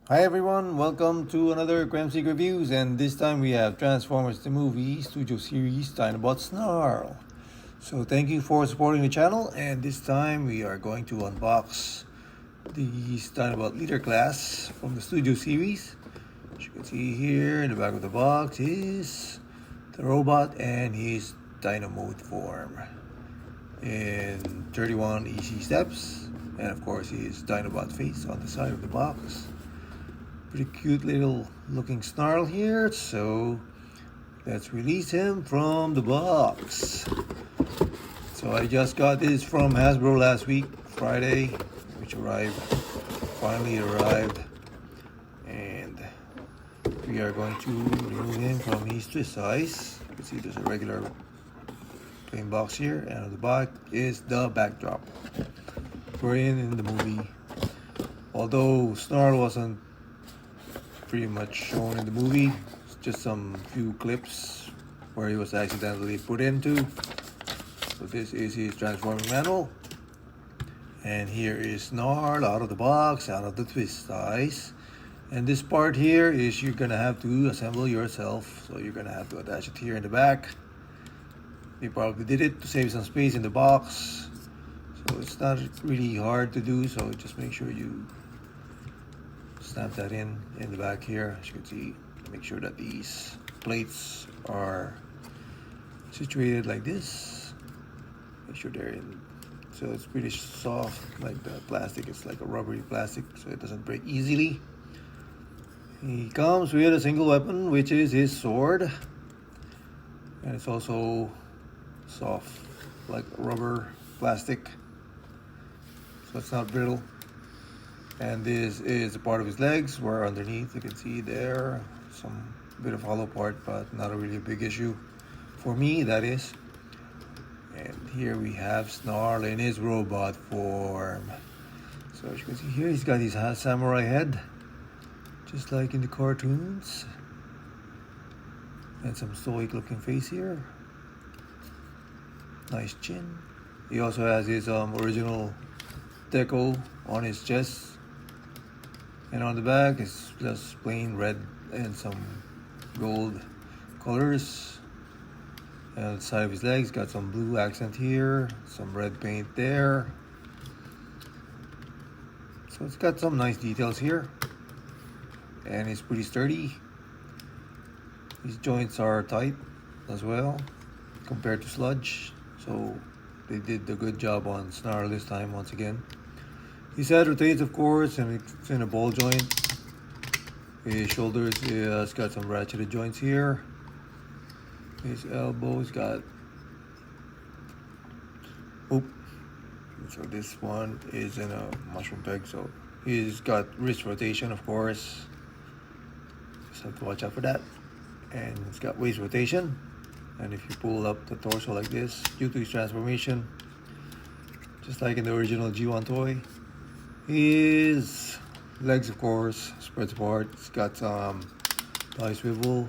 Hi everyone, welcome to another Kremzeek Reviews, and this time we have Transformers the Movie Studio Series Dinobot Snarl. So thank you for supporting the channel, and this time we are going to unbox the Dinobot Leader Class from the Studio Series. As you can see here in the back of the box is the robot and his Dino Mode form in 31 easy steps, and of course his Dinobot face on the side of the box. Pretty cute little looking Snarl here, so let's release him from the box. So I just got this from Hasbro last week, Friday, which finally arrived, and we are going to remove him from his twist size. You can see there's a regular plain box here, and on the back is the backdrop. We're in the movie. Although Snarl wasn't pretty much shown in the movie, just some few clips where he was accidentally put into. So this is his transforming manual, and here is Snarl out of the box, out of the twist size. And this part here is you're gonna have to assemble yourself, so you're gonna have to attach it here in the back. They probably did it to save some space in the box, so it's not really hard to do, so just make sure you snap that in the back here. As you can see, make sure that these plates are situated like this. Make sure they're in, so it's pretty soft, like the plastic. It's like a rubbery plastic, so it doesn't break easily. He comes with a single weapon, which is his sword, and it's also soft like rubber plastic, so it's not brittle. And this is a part of his legs, where underneath you can see there some bit of hollow part, but not a really big issue for me, that is. And here we have Snarl in his robot form. So as you can see here, he's got his samurai head, just like in the cartoons, and some stoic looking face here. Nice chin. He also has his original deco on his chest. And on the back is just plain red and some gold colors. And on the side of his legs got some blue accent here, some red paint there. So it's got some nice details here. And it's pretty sturdy. These joints are tight as well compared to Sludge. So they did a good job on Snarl this time once again. His head rotates, of course, and it's in a ball joint. His shoulders has got some ratcheted joints here. His elbows got... So this one is in a mushroom peg, so he's got wrist rotation, of course. Just have to watch out for that. And it's got waist rotation. And if you pull up the torso like this, due to his transformation, just like in the original G1 toy, his legs, of course, spreads apart. It's got some thigh swivel,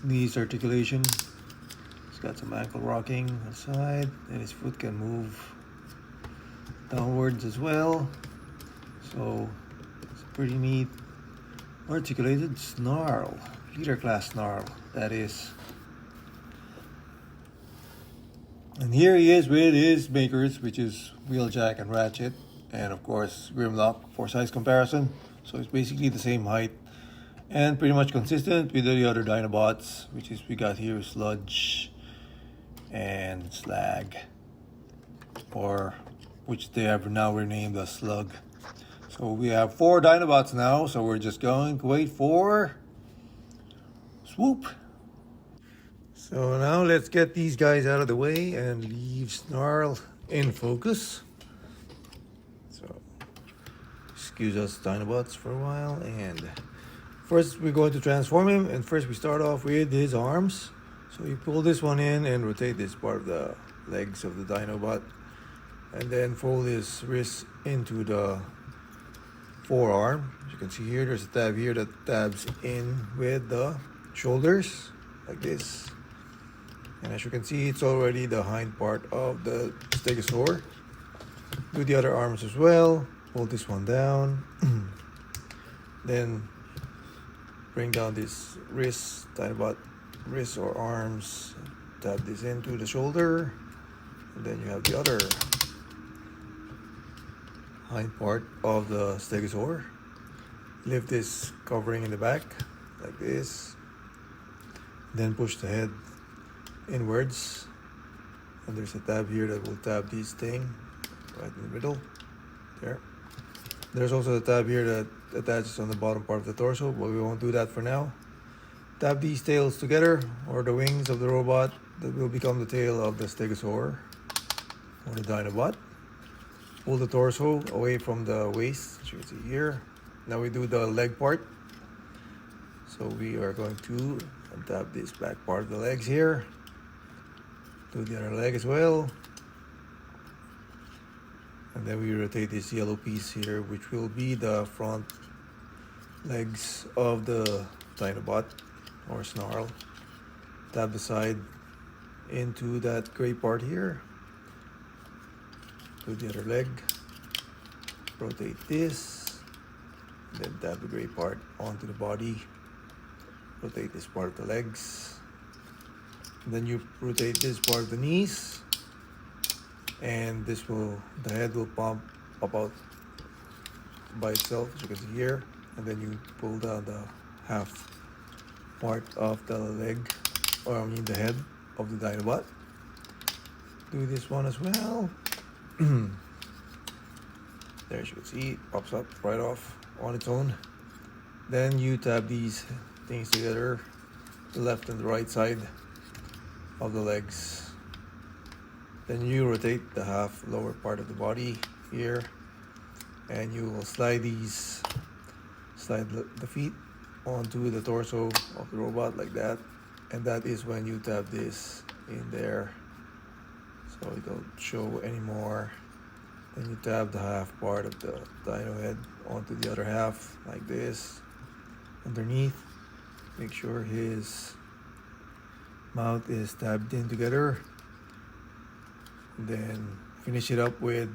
knees articulation. It's got some ankle rocking on the side, and his foot can move downwards as well. So it's a pretty neat articulated Snarl, leader class Snarl, that is. And here he is with his makers, which is Wheeljack and Ratchet, and of course Grimlock for size comparison. So it's basically the same height and pretty much consistent with the other Dinobots, which is we got here Sludge and Slag, or which they have now renamed as Slug. So we have 4 Dinobots now, so we're just going to wait for Swoop. So now let's get these guys out of the way and leave Snarl in focus. So excuse us Dinobots for a while, and first we're going to transform him, and first we start off with his arms. So you pull this one in and rotate this part of the legs of the Dinobot, and then fold his wrist into the forearm. As you can see here, there's a tab here that tabs in with the shoulders like this. And as you can see, it's already the hind part of the stegosaur. Do the other arms as well. Pull this one down. Then bring down this wrist, Dinobot wrist or arms, tap this into the shoulder, and then you have the other hind part of the Stegosaur. Lift this covering in the back like this, then push the head inwards, and there's a tab here that will tab this thing right in the middle there. There's also a tab here that attaches on the bottom part of the torso, but we won't do that for now. Tap these tails together, or the wings of the robot that will become the tail of the Stegosaur or the Dinobot. Pull the torso away from the waist, as you can see here. Now we do the leg part. So we are going to untap this back part of the legs here. Do the other leg as well. And then we rotate this yellow piece here, which will be the front legs of the Dinobot or Snarl. Tap the side into that gray part here. Do the other leg. Rotate this. Then tap the gray part onto the body. Rotate this part of the legs. And then you rotate this part of the knees. And the head will pop out by itself, as you can see here. And then you pull down the half part of the leg, or I mean the head of the Dinobot. Do this one as well. There, as you can see, it pops up right off on its own. Then you tap these things together, the left and the right side of the legs. Then you rotate the half lower part of the body here, and you will slide the feet onto the torso of the robot like that. And that is when you tap this in there, so it don't show anymore. Then you tap the half part of the dino head onto the other half like this underneath. Make sure his mouth is tabbed in together. Then finish it up with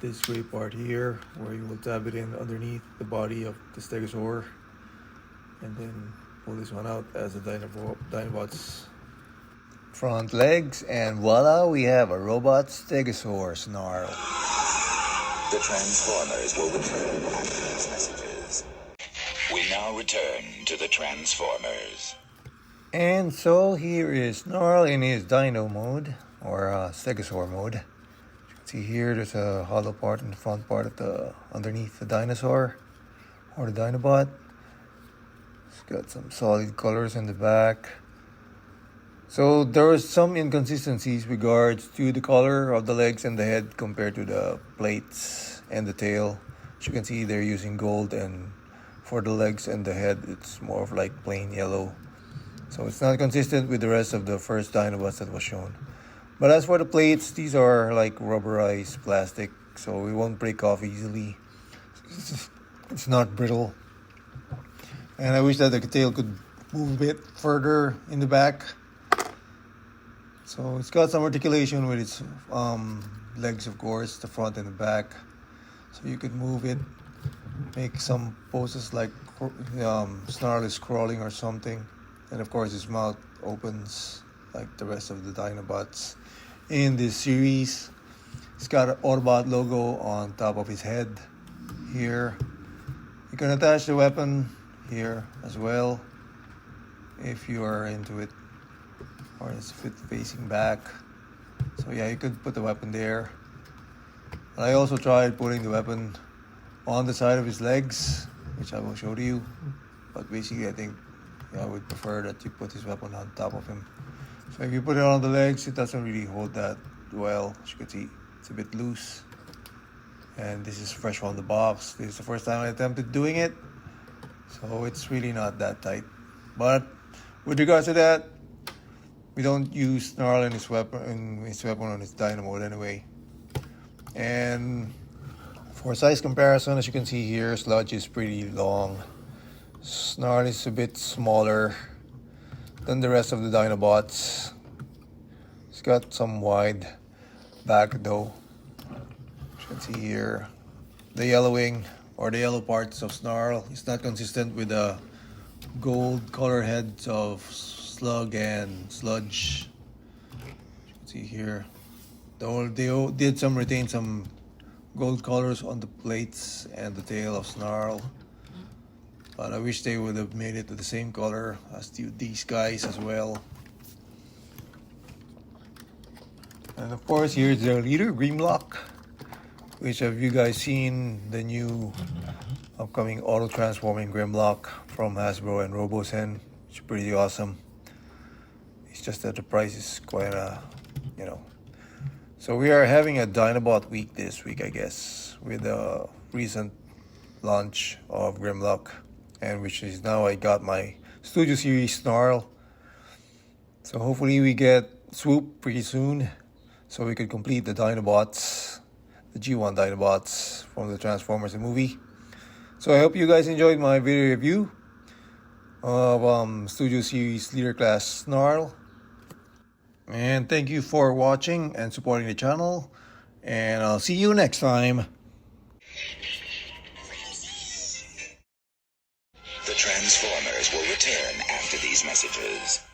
this gray part here, where you will tab it in underneath the body of the Stegosaur, and then pull this one out as the Dinobot's front legs, and voila, we have a robot Stegosaur Snarl. The Transformers will return after these messages. We now return to the Transformers. And so here is Snarl in his Dino mode, or Stegosaur mode. As you can see here, there's a hollow part in the front part of the underneath the dinosaur or the Dinobot. It's got some solid colors in the back. So there are some inconsistencies regards to the color of the legs and the head compared to the plates and the tail. As you can see, they're using gold, and for the legs and the head, it's more of like plain yellow. So it's not consistent with the rest of the first Dinobots that was shown. But as for the plates, these are like rubberized plastic, so it won't break off easily. It's not brittle. And I wish that the tail could move a bit further in the back. So it's got some articulation with its legs, of course, the front and the back. So you could move it, make some poses like Snarl is crawling or something. And of course, his mouth opens like the rest of the Dinobots in this series. It's got an Autobot logo on top of his head here. You can attach the weapon here as well if you are into it, or it's facing back. So yeah, you could put the weapon there. And I also tried putting the weapon on the side of his legs, which I will show to you. But basically, I think I would prefer that you put his weapon on top of him. So if you put it on the legs, it doesn't really hold that well. As you can see, it's a bit loose. And this is fresh from the box. This is the first time I attempted doing it, so it's really not that tight. But with regards to that, we don't use Snarl in his weapon on his Dino mode anyway. And for size comparison, as you can see here, Sludge is pretty long. Snarl is a bit smaller than the rest of the Dinobots. It's got some wide back though. As you can see here, the yellowing or the yellow parts of Snarl. It's not consistent with the gold color heads of Slug and Sludge. See here, they did retain some gold colors on the plates and the tail of Snarl, but I wish they would have made it to the same color as these guys as well. And of course, here's their leader, Grimlock, which have you guys seen the new upcoming auto transforming Grimlock from Hasbro and Robosen? It's pretty awesome. It's just that the price is quite So we are having a Dinobot week this week, I guess, with the recent launch of Grimlock, and which is now I got my Studio Series Snarl. So hopefully we get Swoop pretty soon, so we could complete the Dinobots, the G1 Dinobots from the Transformers movie. So I hope you guys enjoyed my video review of Studio Series Leader Class Snarl. And thank you for watching and supporting the channel. And I'll see you next time. The Transformers will return after these messages.